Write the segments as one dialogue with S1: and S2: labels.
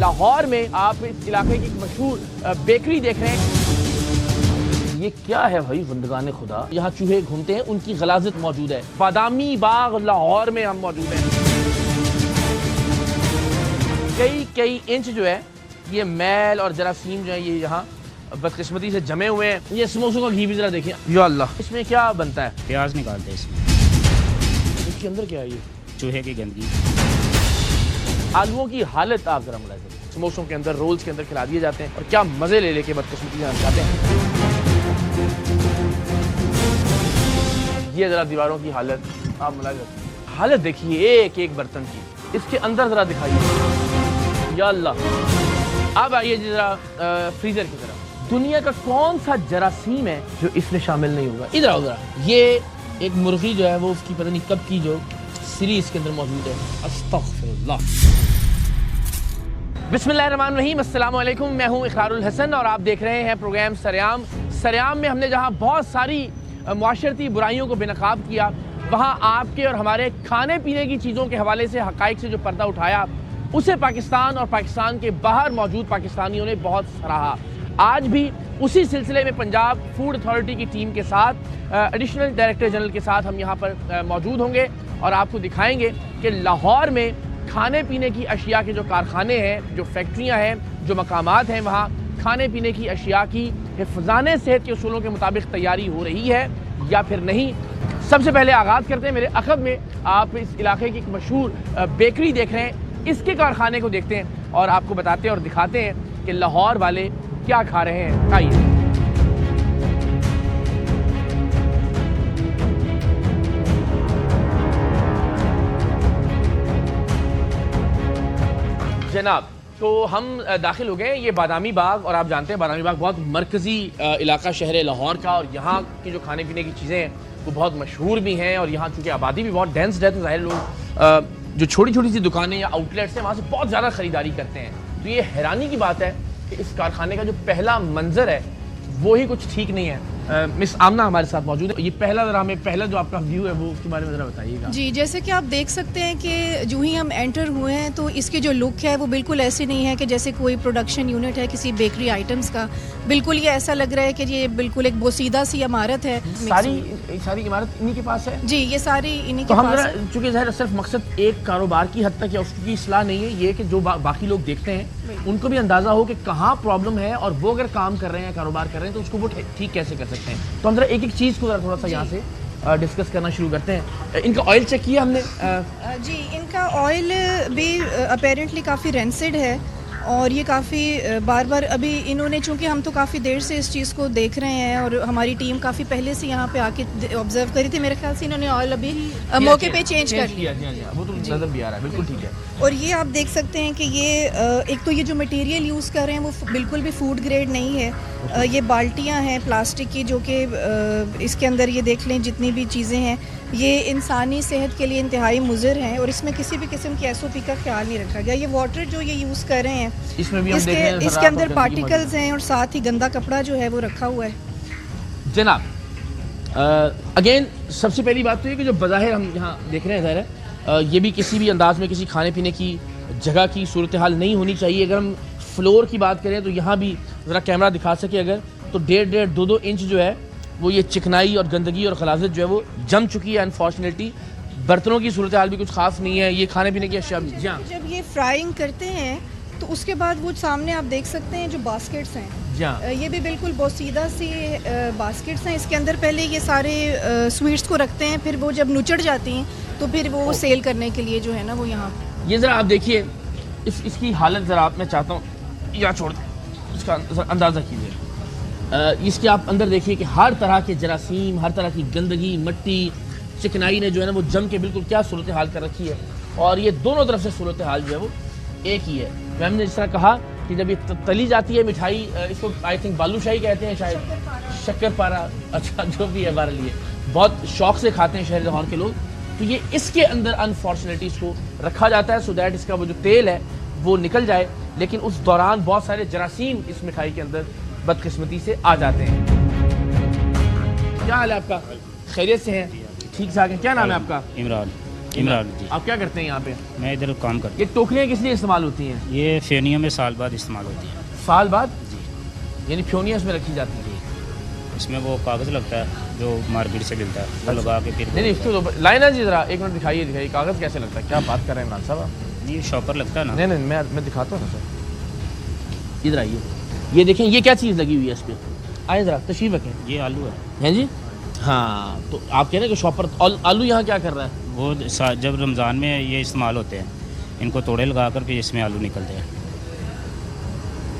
S1: लाहौर में आप इस इलाके की एक मशहूर बेकरी देख रहे हैं। ये क्या है भाई, बंदगाने खुदा, यहाँ चूहे घूमते हैं, उनकी गलाजत मौजूद है। बादामी बाग लाहौर में हम मौजूद हैं। कई इंच जो है ये मैल और जरासीम जो है ये यहाँ बदकिस्मती से जमे हुए हैं। ये समोसों का घी भी जरा देखिए, या अल्लाह, इसमें क्या बनता है?
S2: प्याज निकालते हैं इसमें।
S1: इसके अंदर क्या है? ये
S2: चूहे की गंदगी।
S1: आलूओं की हालत आप जरा मुलाहिजा करें। समोसों के अंदर, रोल्स के अंदर खिला दिए जाते हैं और क्या मजे ले लेके बदकिस्मती से खाते हैं। ये जरा दीवारों की हालत आप मुलाहिजा करें। हालत देखिए एक एक बर्तन की। इसके अंदर जरा दिखाइए, या अल्लाह। अब आइए जरा फ्रीजर की तरफ। दुनिया का कौन सा जरासीम है जो इसमें शामिल नहीं होगा? इधर आओ जरा। ये एक मुर्गी जो है वो उसकी पता नहीं कब की जो सीरीज इसके अंदर मौजूद है। अस्तगफिरुल्लाह। बिस्मिल्लाहिर्रहमानिर्रहीम, अस्सलाम वालेकुम। मैं हूं इकरारुल हसन और आप देख रहे हैं प्रोग्राम सरेआम। सरेआम में हमने जहां बहुत सारी मुआशरती बुराइयों को बेनकाब किया, वहां आपके और हमारे खाने पीने की चीज़ों के हवाले से हक़ाइक़ से जो पर्दा उठाया, उसे पाकिस्तान और पाकिस्तान के बाहर मौजूद पाकिस्तानियों ने बहुत सराहा। आज भी उसी सिलसिले में पंजाब फूड अथॉरिटी की टीम के साथ एडिशनल डायरेक्टर जनरल के साथ हम यहाँ पर मौजूद होंगे और आपको दिखाएंगे कि लाहौर में खाने पीने की अशिया के जो कारखाने हैं, जो फैक्ट्रियाँ हैं, जो मकामात हैं, वहाँ खाने पीने की अशिया की हिफ़्ज़ाने सेहत के उसूलों के मुताबिक तैयारी हो रही है या फिर नहीं। सबसे पहले आगाज़ करते हैं मेरे अखब में। आप इस इलाके की एक मशहूर बेकरी देख रहे हैं, इसके कारखाने को देखते हैं और आपको बताते हैं और दिखाते हैं कि लाहौर वाले क्या खा रहे हैं। आइए। जनाब, तो हम दाखिल हो गए ये बादामी बाग, और आप जानते हैं बादामी बाग बहुत मरकज़ी इलाका शहर है लाहौर का, और यहाँ की जो खाने पीने की चीज़ें हैं वो बहुत मशहूर भी हैं, और यहाँ चूँकि आबादी भी बहुत डेंस है तो ज़ाहिर लोग जो छोटी छोटी सी दुकानें या आउटलेट्स हैं वहाँ से बहुत ज़्यादा ख़रीदारी करते हैं। तो ये हैरानी की बात है कि इस कारखाने का जो पहला मंजर है वो ही कुछ ठीक नहीं है। मिस आमना हमारे साथ मौजूद है। ये पहला जरा हमें पहला जो आपका व्यू है वो उसके बारे में ज़रा बताइएगा।
S3: जी, जैसे कि आप देख सकते हैं कि जो ही हम एंटर हुए हैं तो इसकी जो लुक है वो बिल्कुल ऐसी नहीं है कि जैसे कोई प्रोडक्शन यूनिट है किसी बेकरी आइटम्स का। बिल्कुल ये ऐसा लग रहा है कि ये बिल्कुल एक बोसीदा सी इमारत है।
S1: सारी इमारत इन्हीं के पास है?
S3: जी, ये सारी इन्हीं
S1: तो
S3: के
S1: हम
S3: पास
S1: जरा,
S3: है।
S1: चूँकि ज़ाहिर सिर्फ मकसद एक कारोबार की हद तक या उसकी इस्लाह नहीं है, ये कि जो बाकी लोग देखते हैं उनको भी अंदाज़ा हो कि कहाँ प्रॉब्लम है, और वो अगर काम कर रहे हैं, कारोबार कर रहे हैं, तो उसको वो ठीक कैसे कर सकते हैं। तो हम जरा एक एक चीज़ को जरा थोड़ा सा यहाँ से डिस्कस करना शुरू करते हैं। इनका ऑयल चेक किया हमने?
S3: जी, इनका ऑयल भी अपेरेंटली काफ़ी रेंसिड है, और ये काफ़ी बार बार अभी इन्होंने, चूँकि हम तो काफ़ी देर से इस चीज़ को देख रहे हैं और हमारी टीम काफ़ी पहले से यहाँ पे आके ऑब्जर्व करी थी, मेरे ख्याल से इन्होंने ऑयल अभी मौके पे चेंज कर लिया।
S1: वो तो नजर भी आ रहा है, बिल्कुल ठीक है।
S3: और ये आप देख सकते हैं कि ये एक तो ये जो मटेरियल यूज़ कर रहे हैं वो बिल्कुल भी फूड ग्रेड नहीं है। ये बाल्टियाँ हैं प्लास्टिक की, जो कि इसके अंदर ये देख लें जितनी भी चीज़ें हैं ये इंसानी सेहत के लिए इंतहाई मुज़र हैं, और इसमें किसी भी किस्म की SOP का ख्याल नहीं रखा गया। ये वाटर जो ये यूज़ कर रहे हैं
S1: इसमें भी हम देख रहे हैं
S3: इसके अंदर पार्टिकल्स हैं, और साथ ही गंदा कपड़ा जो है वो रखा हुआ है।
S1: जनाब, अगेन सबसे पहली बात तो ये कि जो बज़ाहिर हम यहाँ देख रहे हैं, ज़ाहिर है ये भी किसी भी अंदाज में किसी खाने पीने की जगह की सूरत हाल नहीं होनी चाहिए। अगर हम फ्लोर की बात करें तो यहाँ भी ज़रा कैमरा दिखा सके अगर, तो 1.5-2 इंच जो है वो ये चिकनाई और गंदगी और खलाजत जो है वो जम चुकी है। अनफॉर्चुनेटली बर्तनों की सूरत हाल भी कुछ खास नहीं है। ये खाने पीने की अशिया भी
S3: जब ये फ्राइंग करते हैं तो उसके बाद वो सामने आप देख सकते हैं जो बास्केट्स हैं, ये भी बिल्कुल बोसीदा सी बास्केट्स हैं। इसके अंदर पहले ये सारे स्वीट्स को रखते हैं, फिर वो जब नुचड़ जाती हैं तो फिर वो सेल करने के लिए जो है ना वो यहाँ।
S1: ये ज़रा आप देखिए इसकी हालत ज़रा आप, मैं चाहता हूँ या छोड़ दें, इसका अंदाज़ा कीजिए। इसके आप अंदर देखिए कि हर तरह के जरासीम, हर तरह की गंदगी, मट्टी, चिकनाई ने जो है ना वो जम के बिल्कुल क्या सूरत हाल कर रखी है। और ये दोनों तरफ से सूरत हाल जो है वो एक ही है। मैम ने जिस तरह कहा कि जब ये तली जाती है मिठाई, इसको आई थिंक बालूशाही कहते हैं शायद, शक्करपारा, अच्छा जो भी है, बहरहाल ये बहुत शौक से खाते हैं शहर लाहौर के लोग। तो ये इसके अंदर अनफॉर्चुनेटली इसको रखा जाता है सो दैट इसका वो जो तेल है वो निकल जाए, लेकिन उस दौरान बहुत सारे जरासीम इस मिठाई के अंदर बदकिस्मती से आ जाते हैं। क्या हाल है आपका? खैरियत से हैं? ठीक ठाक है? क्या नाम है आपका?
S2: इमरान। इमरान जी।
S1: आप क्या करते हैं यहाँ पे?
S2: मैं इधर काम करता
S1: ये टोकरियाँ किस लिए इस्तेमाल होती हैं?
S2: हूँ। ये फेनियों में साल बाद इस्तेमाल होती है
S1: साल बाद?
S2: जी।
S1: यानी फ्योनियाँ इसमें रखी जाती हैं?
S2: इसमें वो कागज़ लगता है जो मार्केट से मिलता है, वो लगा के फिर
S1: नहीं इसको तो लाइना जी ज़रा एक मिनट दिखाइए कागज़ कैसे लगता है? क्या बात कर रहे हैं इमरान साहब आप?
S2: ये शॉपर लगता है ना।
S1: नहीं मैं दिखाता हूँ ना सर, इधर आइए। ये देखें ये क्या चीज़ लगी हुई है इस पर, आए ज़रा तशरीफ रखें।
S2: ये आलू है।
S1: हैं जी? हाँ, तो आप कह रहे हैं कि शॉपर आलू यहाँ क्या कर रहा है?
S2: वो जब रमज़ान में ये इस्तेमाल होते हैं, इनको तोड़े लगा कर फिर इसमें आलू निकलते हैं।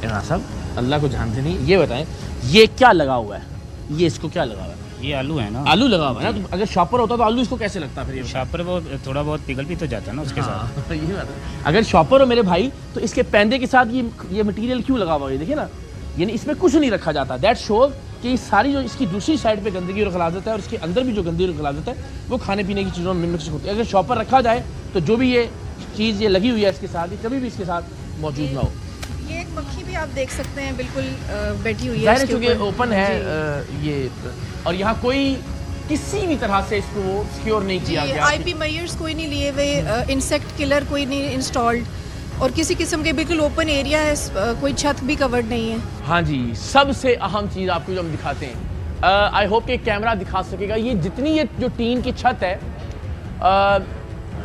S1: इमरान साहब अल्लाह को जानते नहीं, ये बताएं ये क्या लगा हुआ है? ये इसको क्या लगा हुआ है?
S2: ये आलू है ना।
S1: आलू लगा हुआ है ना, तो अगर शॉपर होता तो आलू इसको कैसे लगता फिर? ये
S2: शॉपर वो थोड़ा बहुत पिघल भी तो जाता है ना उसके साथ।
S1: हाँ, ये बात है। अगर शॉपर हो मेरे भाई तो इसके पैंदे के साथ ये मटेरियल क्यों लगा हुआ है? देखिए ना, यानी इसमें कुछ नहीं रखा जाता। दैट शोज कि सारी जो इसकी दूसरी साइड पे गंदगी और खलाजत है और इसके अंदर भी जो गंदगी और खलाजत है वो खाने पीने की चीज़ों में मिक्स होती है। अगर शॉपर रखा जाए तो जो भी ये चीज़ ये लगी हुई है इसके साथ, ये कभी भी इसके साथ मौजूद ना हो।
S3: ये एक मक्खी भी आप देख सकते हैं बिल्कुल बैठी हुई है
S1: ज़ाहिर है
S3: इसके
S1: चूँकि
S3: ऊपर।
S1: ओपन है ये, और यहाँ कोई किसी भी तरह से इसको वो सिक्योर नहीं किया गया।
S3: IP मेजर्स कोई नहीं लिए हुए, इंसेक्ट किलर कोई नहीं इंस्टॉल्ड, और किसी किस्म के बिल्कुल ओपन एरिया है, कोई छत भी कवर्ड नहीं है।
S1: हाँ जी, सबसे अहम चीज़ आपको जो हम दिखाते हैं, आई होप कि कैमरा दिखा सकेगा, ये जितनी ये जो टीन की छत है,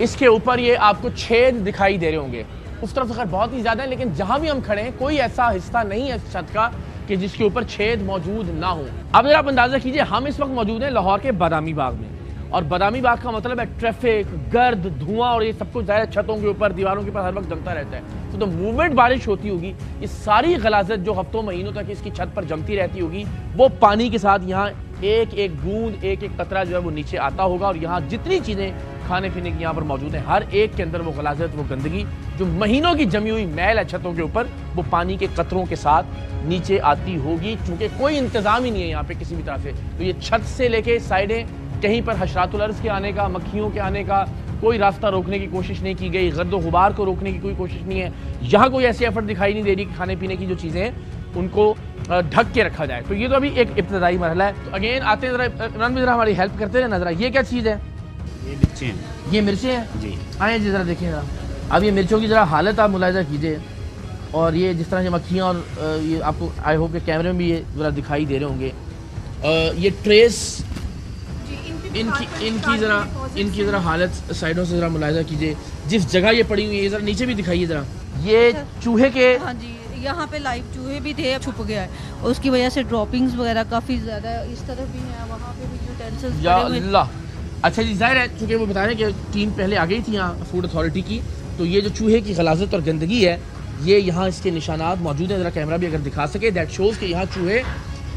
S1: इसके ऊपर ये आपको छेद दिखाई दे रहे होंगे। उस तरफ तो खैर बहुत ही ज़्यादा है, लेकिन जहाँ भी हम खड़े हैं कोई ऐसा हिस्सा नहीं है छत का कि जिसके ऊपर छेद मौजूद ना हो। अब अगर आप अंदाज़ा कीजिए, हम इस वक्त मौजूद हैं लाहौर के बादामी बाग में, और बादामी बाग का मतलब है ट्रैफिक, गर्द, धुआं, और ये सब कुछ ज़्यादा छतों के ऊपर, दीवारों के ऊपर हर वक्त जमता रहता है। तो मूवमेंट बारिश होती होगी, ये सारी गलाजत जो हफ्तों महीनों तक इसकी छत पर जमती रहती होगी, वो पानी के साथ यहाँ एक एक बूंद, एक एक कतरा जो है वो नीचे आता होगा, और यहाँ जितनी चीज़ें खाने पीने की यहाँ पर मौजूद हैं, हर एक के अंदर वो गलाजत, वो गंदगी जो महीनों की जमी हुई मैल है छतों के ऊपर, वो पानी के कतरों के साथ नीचे आती होगी। चूँकि कोई इंतज़ाम ही नहीं है यहाँ पे किसी भी तरह से, तो ये छत से लेके साइडें कहीं पर हशरातुल अर्ज़ के आने का, मक्खियों के आने का कोई रास्ता रोकने की कोशिश नहीं की गई, गर्द गुबार को रोकने की कोई कोशिश नहीं है। यहाँ कोई ऐसी एफर्ट दिखाई नहीं दे रही कि खाने पीने की जो चीज़ें हैं उनको ढक के रखा जाए। तो ये तो अभी एक इब्तदाई मरहला है। तो अगेन आते हैं, ज़रा इमरान भी ज़रा हमारी हेल्प करते हैं नजरा, ये क्या चीज़ है?
S2: ये मिर्चें हैं
S1: ये मिर्चें हैं
S2: जी।
S1: आए जी ज़रा देखें ज़रा, अब ये मिर्चों की ज़रा हालत आप मुलाहिजा कीजिए, और ये जिस तरह से मक्खियाँ, और ये आपको आई होप के कैमरे में भी ये ज़रा दिखाई दे रहे होंगे। ये ट्रेस इनकी ज़रा हालत साइडों से ज़रा मुलाहिजा कीजिए, जिस जगह ये पड़ी हुई है ज़रा नीचे भी दिखाइए ज़रा। ये चूहे के,
S4: हाँ जी, यहाँ पे लाइव चूहे भी थे, छुप गया है, और उसकी वजह से ड्रॉपिंग्स वगैरह काफ़ी ज़्यादा इस तरफ भी हैं, वहाँ पे भी यूटेंसिल्स
S1: या
S4: पड़े हुए।
S1: अल्लाह। अच्छा जी, ज़ाहिर है चूँकि वो बता रहे हैं कि टीम पहले आ गई थी यहाँ फूड अथॉरिटी की, तो ये जो चूहे की गलाजत और गंदगी है, ये यहाँ इसके निशानात मौजूद हैं। ज़रा कैमरा भी अगर दिखा सके, दैट शोज़ कि यहाँ चूहे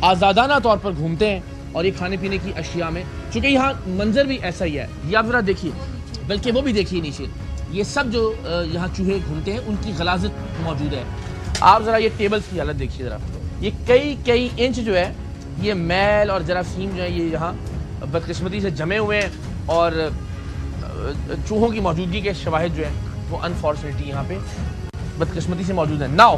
S1: आज़ादाना तौर पर घूमते हैं, और ये खाने पीने की अशिया में, चूँकि यहाँ मंजर भी ऐसा ही है, ये आप ज़रा देखिए, बल्कि वो भी देखिए नीचे, ये सब जो यहाँ चूहे घूमते हैं उनकी गलाजत मौजूद है। आप ज़रा ये टेबल्स की हालत देखिए ज़रा, ये कई इंच जो है ये मैल और जरासीम जो है ये यहाँ बदकिस्मती से जमे हुए हैं, और चूहों की मौजूदगी के शवाहिद जो है वो अनफॉर्चुनेटली यहाँ पे बदकिस्मती से मौजूद है। नाउ